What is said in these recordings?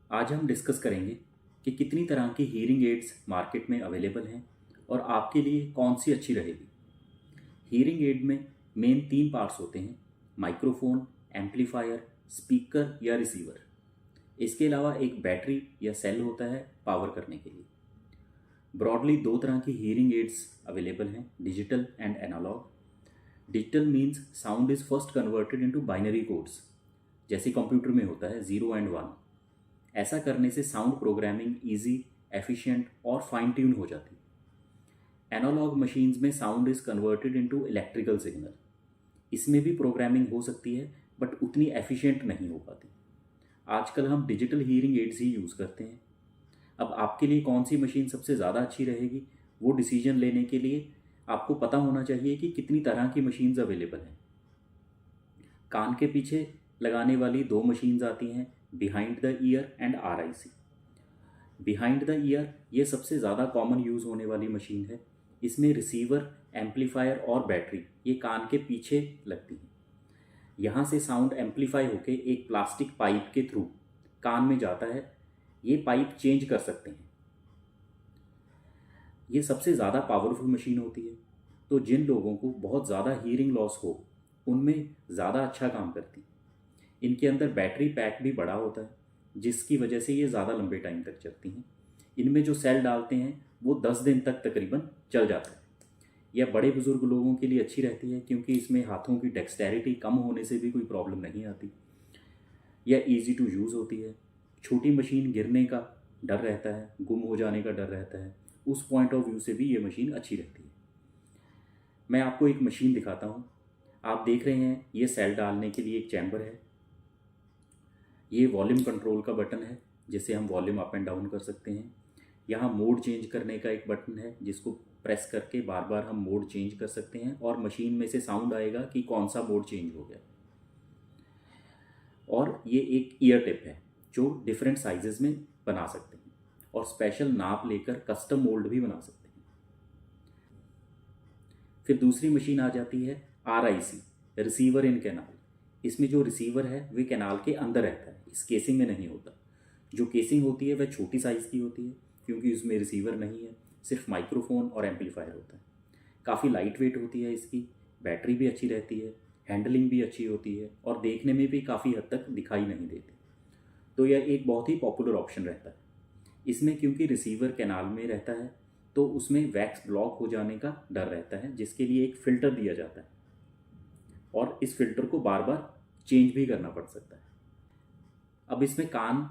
आज हम डिस्कस करेंगे कि कितनी तरह की हीयरिंग एड्स मार्केट में अवेलेबल हैं और आपके लिए कौन सी अच्छी रहेगी। हीयरिंग एड में मेन तीन पार्ट्स होते हैं: माइक्रोफोन, एम्पलीफायर, स्पीकर या रिसीवर। इसके अलावा एक बैटरी या सेल होता है पावर करने के लिए। ब्रॉडली दो तरह की हीयरिंग एड्स अवेलेबल हैं: digital and analogue. Digital means sound is first converted into binary codes, जैसे कंप्यूटर में होता है 0 एंड 1। ऐसा करने से साउंड प्रोग्रामिंग इजी, एफिशिएंट और फाइन ट्यून हो जाती है। एनालॉग मशीन्स में sound is converted into electrical signal. इसमें भी प्रोग्रामिंग हो सकती है बट उतनी एफिशिएंट नहीं हो पाती। आजकल हम डिजिटल हीयरिंग एड्स ही यूज़ करते हैं। अब आपके लिए कौन सी मशीन सबसे ज़्यादा अच्छी रहेगी, वो डिसीजन लेने के लिए आपको पता होना चाहिए कि कितनी तरह की मशीन्स अवेलेबल हैं। कान के पीछे लगाने वाली दो मशीन्स आती हैं, behind the year and RIC। Behind the year ये सबसे ज़्यादा कॉमन यूज़ होने वाली मशीन है। इसमें रिसीवर, एम्पलीफायर और बैटरी ये कान के पीछे लगती हैं। यहाँ से साउंड एम्पलीफाई होके एक प्लास्टिक पाइप के थ्रू कान में जाता है। ये पाइप चेंज कर सकते हैं। ये सबसे ज़्यादा पावरफुल मशीन होती है, तो जिन लोगों को बहुत ज़्यादा हीयरिंग लॉस हो उनमें ज़्यादा अच्छा काम करती है। इनके अंदर बैटरी पैक भी बड़ा होता है, जिसकी वजह से ये ज़्यादा लंबे टाइम तक चलती हैं। इनमें जो सेल डालते हैं वो 10 दिन तक तकरीबन चल जाता है। यह बड़े बुज़ुर्ग लोगों के लिए अच्छी रहती है क्योंकि इसमें हाथों की डेक्सटेरिटी कम होने से भी कोई प्रॉब्लम नहीं आती। यह ईजी टू यूज़ होती है। छोटी मशीन गिरने का डर रहता है, गुम हो जाने का डर रहता है, उस पॉइंट ऑफ व्यू से भी ये मशीन अच्छी रहती है। मैं आपको एक मशीन दिखाता हूँ। आप देख रहे हैं ये सेल डालने के लिए एक चैम्बर है। ये वॉल्यूम कंट्रोल का बटन है, जिसे हम वॉल्यूम अप एंड डाउन कर सकते हैं। यहाँ मोड चेंज करने का एक बटन है, जिसको प्रेस करके बार बार हम मोड चेंज कर सकते हैं और मशीन में से साउंड आएगा कि कौन सा मोड चेंज हो गया। और ये एक ईयर टिप है जो डिफरेंट साइजेस में बना सकते हैं और स्पेशल नाप लेकर कस्टम मोल्ड भी बना सकते हैं। फिर दूसरी मशीन आ जाती है RIC, रिसीवर इन कैनाल। इसमें जो रिसीवर है वे कैनाल के अंदर रहता है, इस केसिंग में नहीं होता। जो केसिंग होती है वह छोटी साइज़ की होती है क्योंकि उसमें रिसीवर नहीं है, सिर्फ माइक्रोफोन और एम्पलीफायर होता है। काफ़ी लाइट वेट होती है इसकी, बैटरी भी अच्छी रहती है, हैंडलिंग भी अच्छी होती है और देखने में भी काफ़ी हद तक दिखाई नहीं देती। तो यह एक बहुत ही पॉपुलर ऑप्शन रहता है। इसमें क्योंकि रिसीवर कैनाल में रहता है तो उसमें वैक्स ब्लॉक हो जाने का डर रहता है, जिसके लिए एक फ़िल्टर दिया जाता है और इस फिल्टर को बार बार चेंज भी करना पड़ सकता है। अब इसमें कान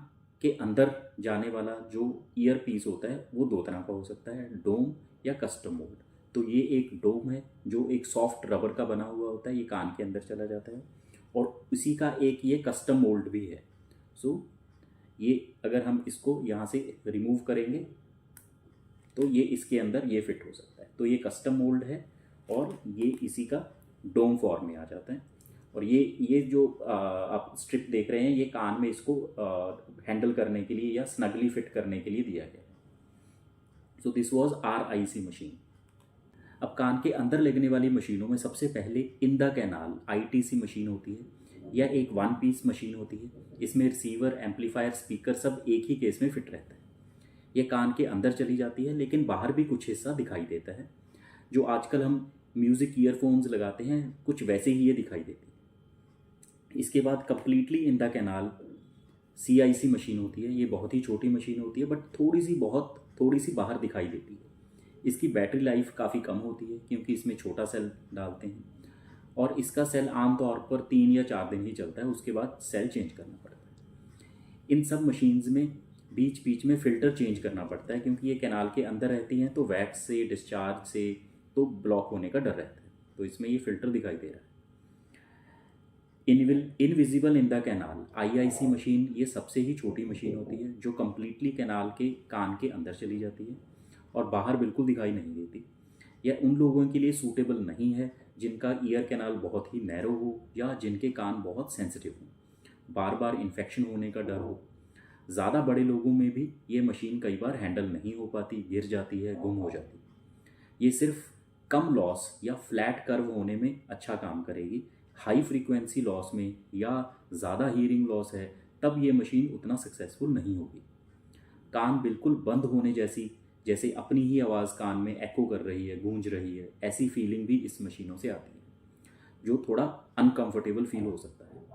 के अंदर जाने वाला जो ईयर पीस होता है वो दो तरह का हो सकता है, डोम या कस्टम मोल्ड। तो ये एक डोम है जो एक सॉफ्ट रबर का बना हुआ होता है, ये कान के अंदर चला जाता है। और उसी का एक ये कस्टम मोल्ड भी है। सो ये अगर हम इसको यहाँ से रिमूव करेंगे तो ये इसके अंदर ये फिट हो सकता है। तो ये कस्टम मोल्ड है और ये इसी का डोम फॉर्म में आ जाता है। और ये जो आप स्ट्रिप देख रहे हैं ये कान में इसको हैंडल करने के लिए या स्नगली फिट करने के लिए दिया गया है। So this was RIC machine. अब कान के अंदर लगने वाली मशीनों में सबसे पहले in the canal ITC machine होती है। यह एक 1 पीस मशीन होती है। इसमें रिसीवर, एम्पलीफायर, स्पीकर सब एक ही केस में फिट रहता है। यह कान के अंदर चली जाती है लेकिन बाहर भी कुछ हिस्सा दिखाई देता है। जो आजकल हम म्यूज़िक ईयरफोन्स लगाते हैं कुछ वैसे ही ये दिखाई देती है। इसके बाद completely in the canal CIC machine होती है। ये बहुत ही छोटी मशीन होती है बट थोड़ी सी बाहर दिखाई देती है। इसकी बैटरी लाइफ काफ़ी कम होती है क्योंकि इसमें छोटा सेल डालते हैं और इसका सेल आमतौर पर 3 या 4 दिन ही चलता है, उसके बाद सेल चेंज करना पड़ता है। इन सब मशीन्स में बीच बीच में फ़िल्टर चेंज करना पड़ता है क्योंकि ये कैनाल के अंदर रहती हैं तो वैक्स से, डिस्चार्ज से तो ब्लॉक होने का डर रहता है। तो इसमें ये फ़िल्टर दिखाई दे रहा है। Invisible in the canal IIC machine ये सबसे ही छोटी मशीन होती है जो कम्प्लीटली कैनाल के कान के अंदर चली जाती है और बाहर बिल्कुल दिखाई नहीं देती। यह उन लोगों के लिए सूटेबल नहीं है जिनका ईयर कैनाल बहुत ही नैरो हो या जिनके कान बहुत सेंसिटिव हों, बार बार इन्फेक्शन होने का डर हो। ज़्यादा बड़े लोगों में भी ये मशीन कई बार हैंडल नहीं हो पाती, गिर जाती है, गुम हो जाती है। ये सिर्फ कम लॉस या फ्लैट कर्व होने में अच्छा काम करेगी। हाई फ्रीक्वेंसी लॉस में या ज़्यादा हीयरिंग लॉस है तब ये मशीन उतना सक्सेसफुल नहीं होगी। कान बिल्कुल बंद होने जैसी, जैसे अपनी ही आवाज़ कान में एको कर रही है, गूंज रही है, ऐसी फीलिंग भी इस मशीनों से आती है, जो थोड़ा अनकंफर्टेबल फील हो सकता है।